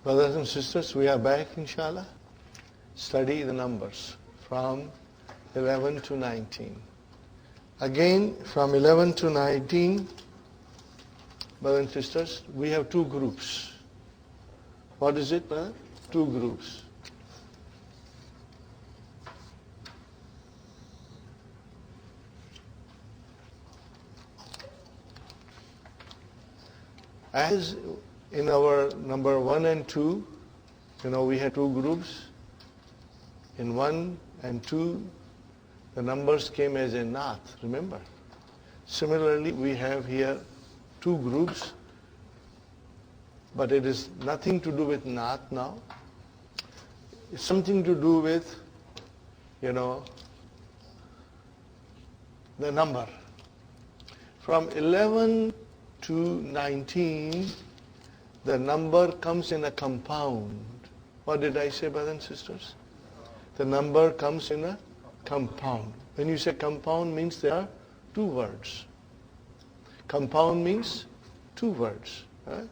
Brothers and sisters, we are back, inshallah. Study the numbers from 11 to 19. Again, from 11 to 19, brothers and sisters, we have two groups. What is it, brother? Two groups. As in our number 1 and 2, we had two groups. In 1 and 2, the numbers came as a naat, remember? Similarly, we have here two groups, but it is nothing to do with naat now. It's something to do with, the number. From 11 to 19, the number comes in a compound. What did I say, brothers and sisters? The number comes in a compound. When you say compound, means there are two words. Compound means two words.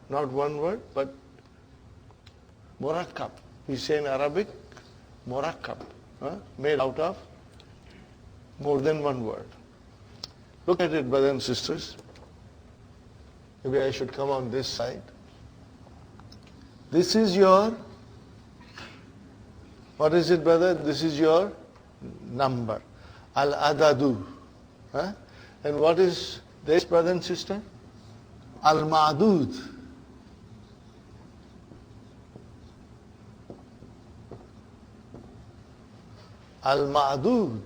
Not one word, but murakkab. We say in Arabic, murakkab, made out of more than one word. Look at it, brothers and sisters. Maybe I should come on this side. This is your, what is it, brother? This is your number. Al-adadu. And what is this, brother and sister? Al-ma'dud. Al-ma'dud.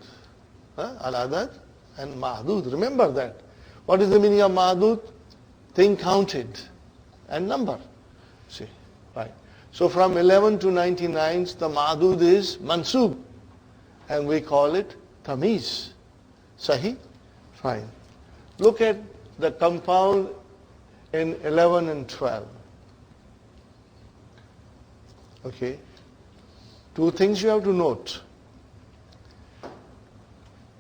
Al-adad and ma'dud. Remember that. What is the meaning of ma'dud? Thing counted and number. See, right. So from 11 to 99, the ma'dud is mansub, and we call it tamiz. Sahih? Fine. Look at the compound in 11 and 12. Okay. Two things you have to note.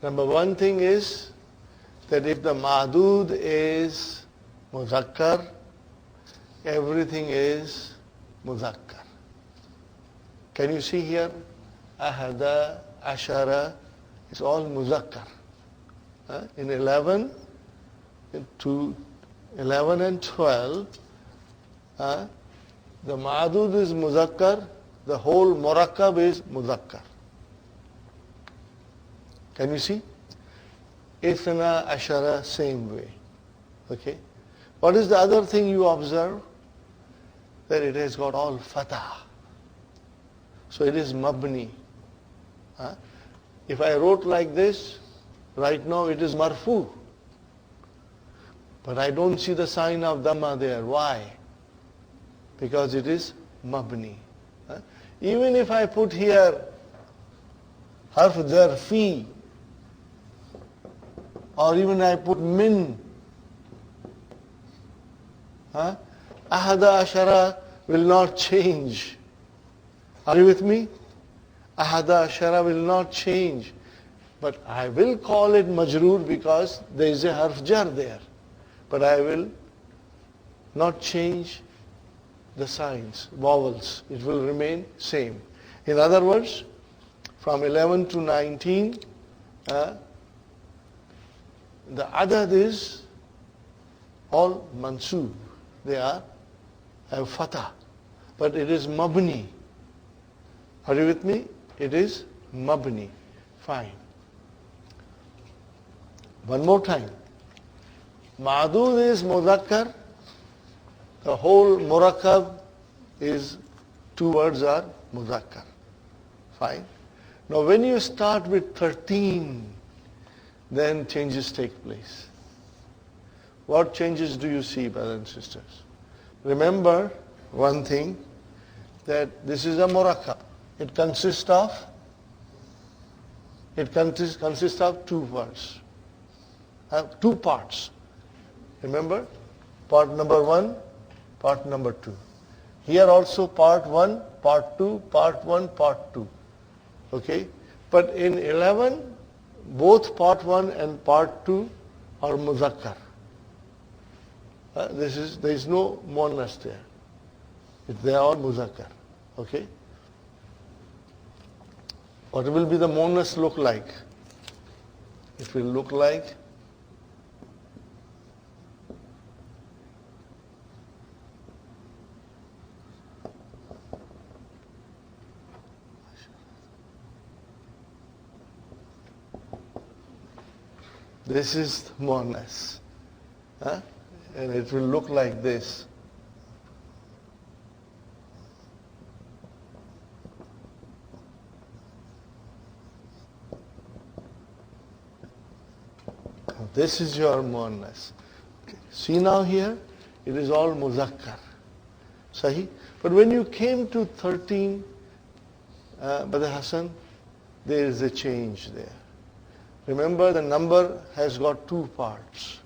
Number one thing is that if the ma'dud is muzakkar, everything is muzakkar. Can you see here? Ahada, ashara, it's all muzakkar. In 11 to 11 and 12, the ma'dud is muzakkar, the whole murakkab is muzakkar. Can you see? Ithna, ashara, same way. Okay. What is the other thing you observe? That it has got all fatah. So it is mabni. If I wrote like this, right now it is marfu. But I don't see the sign of dhamma there. Why? Because it is mabni. Even if I put here harf jar fi, or even I put min, ahada ashara will not change. Are you with me? Ahada ashara will not change. But I will call it majroor because there is a harf jar there. But I will not change the signs, vowels. It will remain same. In other words, from 11 to 19, the adad is all mansub. They have fatah. But it is mabni. Are you with me? It is mabni. Fine. One more time. Ma'dud is muzakkar. The whole murakkab is, two words are muzakkar. Fine. Now when you start with 13, then changes take place. What changes do you see, brothers and sisters? Remember one thing, that this is a murakkab. It consists of two words, two parts. Remember, part number 1, part number 2. Here also part 1, part 2, part 1, part 2. Okay? But in 11, both part 1 and part 2 are muzakkar. There is no muannas there. They are all muzakkar. Okay? What will be the muannas look like? It will look like this is muannas. Huh? And it will look like this. This is your muannas. Okay. See now here, it is all muzakkar. Sahi? But when you came to 13, Brother Hassan, there is a change there. Remember, the number has got two parts.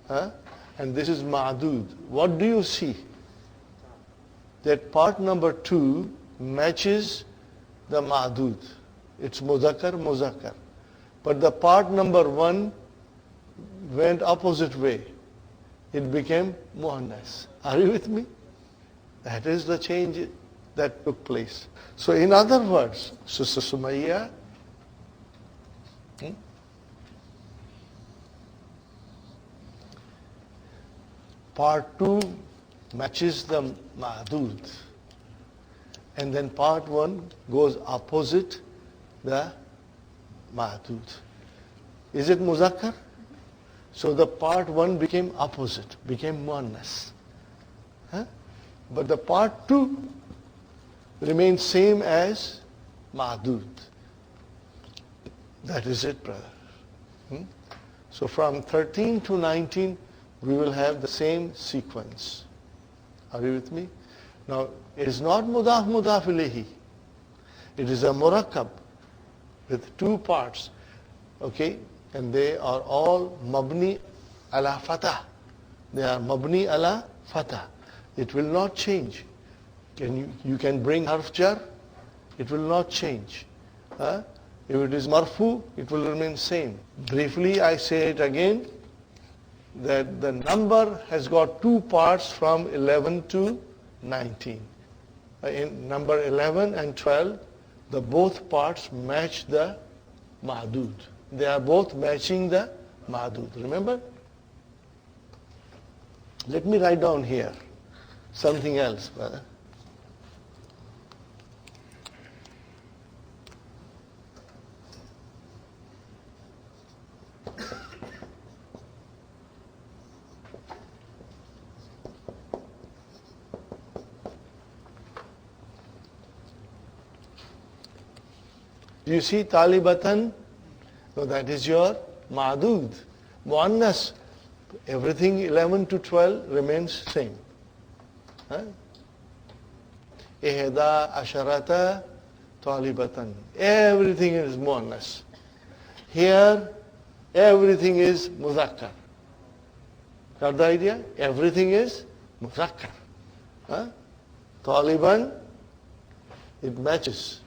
And this is ma'dud. What do you see? That part number 2 matches the ma'dud. It's muzakkar, muzakkar. But the part number 1 went opposite way. It became muannas. Are you with me? That is the change that took place. So in other words, Sister Sumayya, part 2 matches the ma'dud. And then part 1 goes opposite the ma'dud. Is it muzakkar? So the part 1 became opposite, became muannas. But the part 2 remains same as ma'dud. That is it, brother. So from 13 to 19, we will have the same sequence. Are you with me? Now, it is not mudaf mudaf ilayhi. It is a murakkab with two parts. Okay? And they are all mabni ala fatah. They are mabni ala fatah. It will not change. You can bring harf jar, it will not change. If it is marfu, it will remain same. Briefly, I say it again, that the number has got two parts from 11 to 19. In number 11 and 12, the both parts match the ma'dud. They are both matching the ma'dud. Remember? Let me write down here something else, brother. Do you see talibatan? No, that is your ma'dud. Muannas. Everything 11 to 12 remains same. Ihda asharata talibatan. Everything is muannas. Here, everything is muzakkar. Got the idea? Everything is muzakkar. Taliban, it matches.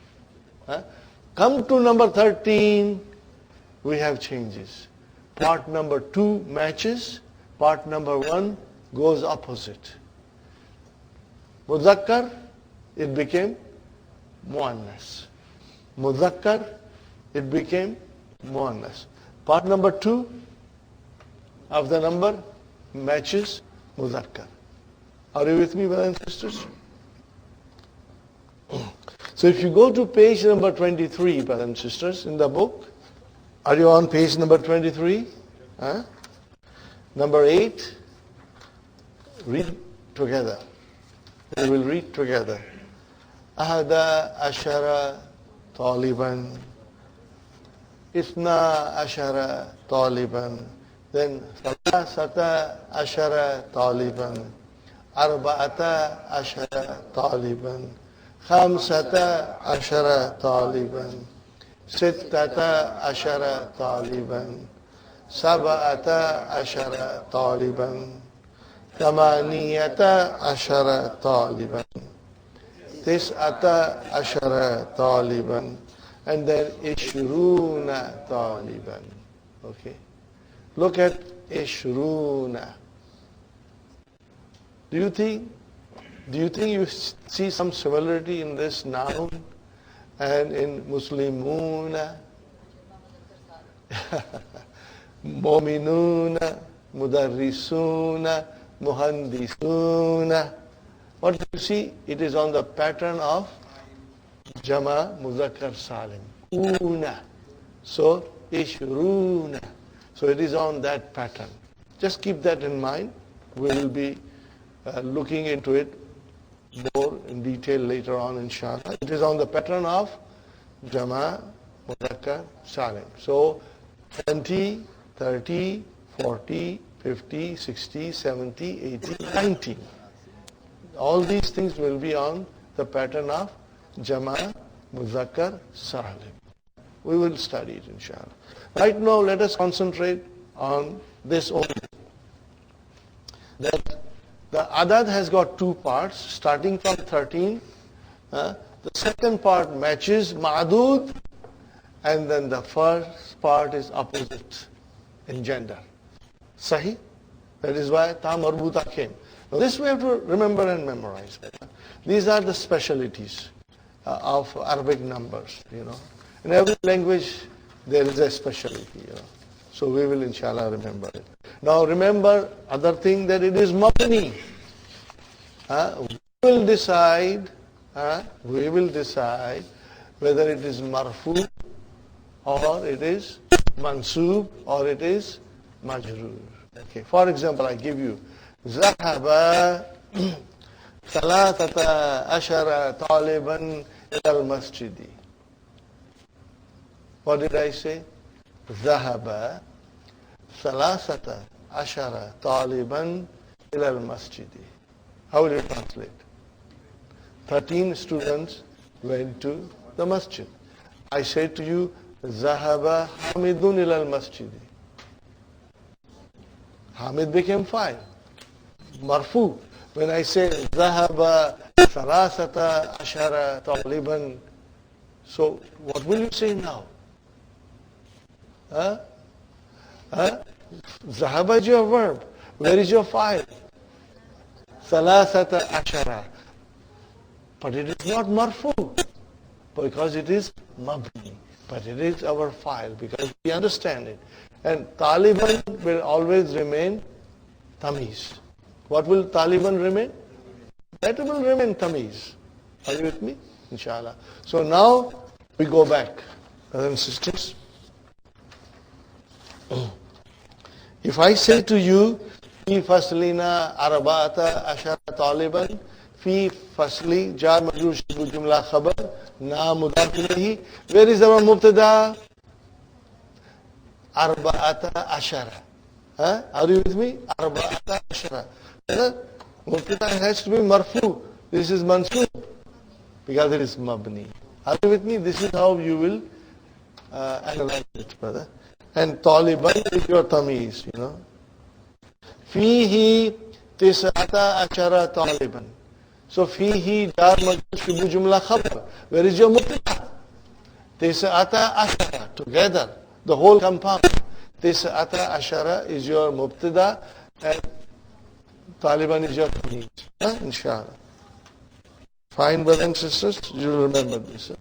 Come to number 13, we have changes. Part number 2 matches, part number 1 goes opposite. Muzakkar, it became muannas. Muzakkar, it became muannas. Part number 2 of the number matches muzakkar. Are you with me, brothers and sisters? So if you go to page number 23, brothers and sisters, in the book, are you on page number 23? Number 8, read together. We will read together. Ahada ashara taliban. Ithna ashara taliban. Then Salasata ashara taliban. Arba'ata ashara taliban. Khamsata ashara taliban. Sittata ashara taliban. Sab'ata ashara taliban. Thamaniyata ashara taliban. Tis'ata ashara taliban. And then Ishruna taliban. Okay. Look at Ishruna. Do you think Do you think you see some similarity in this noun and in Muslimuna, Mu'minuna, Mudarrisuna, Muhandisuna? What do you see? It is on the pattern of Jama Muzakkar Salim. Una. So, Ishruna. So it is on that pattern. Just keep that in mind. We will be looking into it more in detail later on, inshallah. It is on the pattern of Jama Muzakkar Salim. So 20, 30, 40, 50, 60, 70, 80, 90. All these things will be on the pattern of Jama Muzakkar Salim. We will study it, inshallah. Right now, let us concentrate on this only. That the adad has got two parts, starting from 13. The second part matches ma'adud, and then the first part is opposite in gender. Sahi? That is why ta marbuta came. Now this we have to remember and memorize. These are the specialties of Arabic numbers, In every language there is a specialty, So we will inshallah remember it. Now remember other thing, that it is mabni. We will decide whether it is marfu or it is mansub or it is majroor. Okay. For example, I give you ذهب ثلاثة عشر طالبا إلى المسجد. What did I say? ذهب ثلاثة عشر طالبا إلى المسجد. How will you translate? 13 students went to the masjid. I say to you, ذهب حامد إلى المسجد. Hamid became fa'il. Marfu. When I say ذهب ثلاثة عشر طالبا, so what will you say now? ذهب is your verb. Where is your fa'il? ثلاثة عشر. But it is not marfu, because it is mabni. But it is our fa'il, because we understand it. And Taliban will always remain tamiz. What will Taliban remain? That will remain tamiz. Are you with me? Inshallah. So now we go back, brothers and sisters. If I say to you, في فصلنا أربعة عشر طالبا, في فصل جار مجرور شبه جملة خبر نا مضاف إليه. Where is our mubtada? أربعة عشر. Are you with me? أربعة عشر. Mubtada has to be marfu. This is mansub, because it is mabni. Are you with me? This is how you will analyze it, brother. And طالبا is your tamiz, فيه تسعة عشر طالبا. So فيه جار مجرور شبه جملة خبر. Where is your mubtada? تسعة عشر. Together, the whole compound. تسعة عشر is your mubtada and طالبا is your tamiz. Inshallah. Fine, brothers and sisters, you remember this.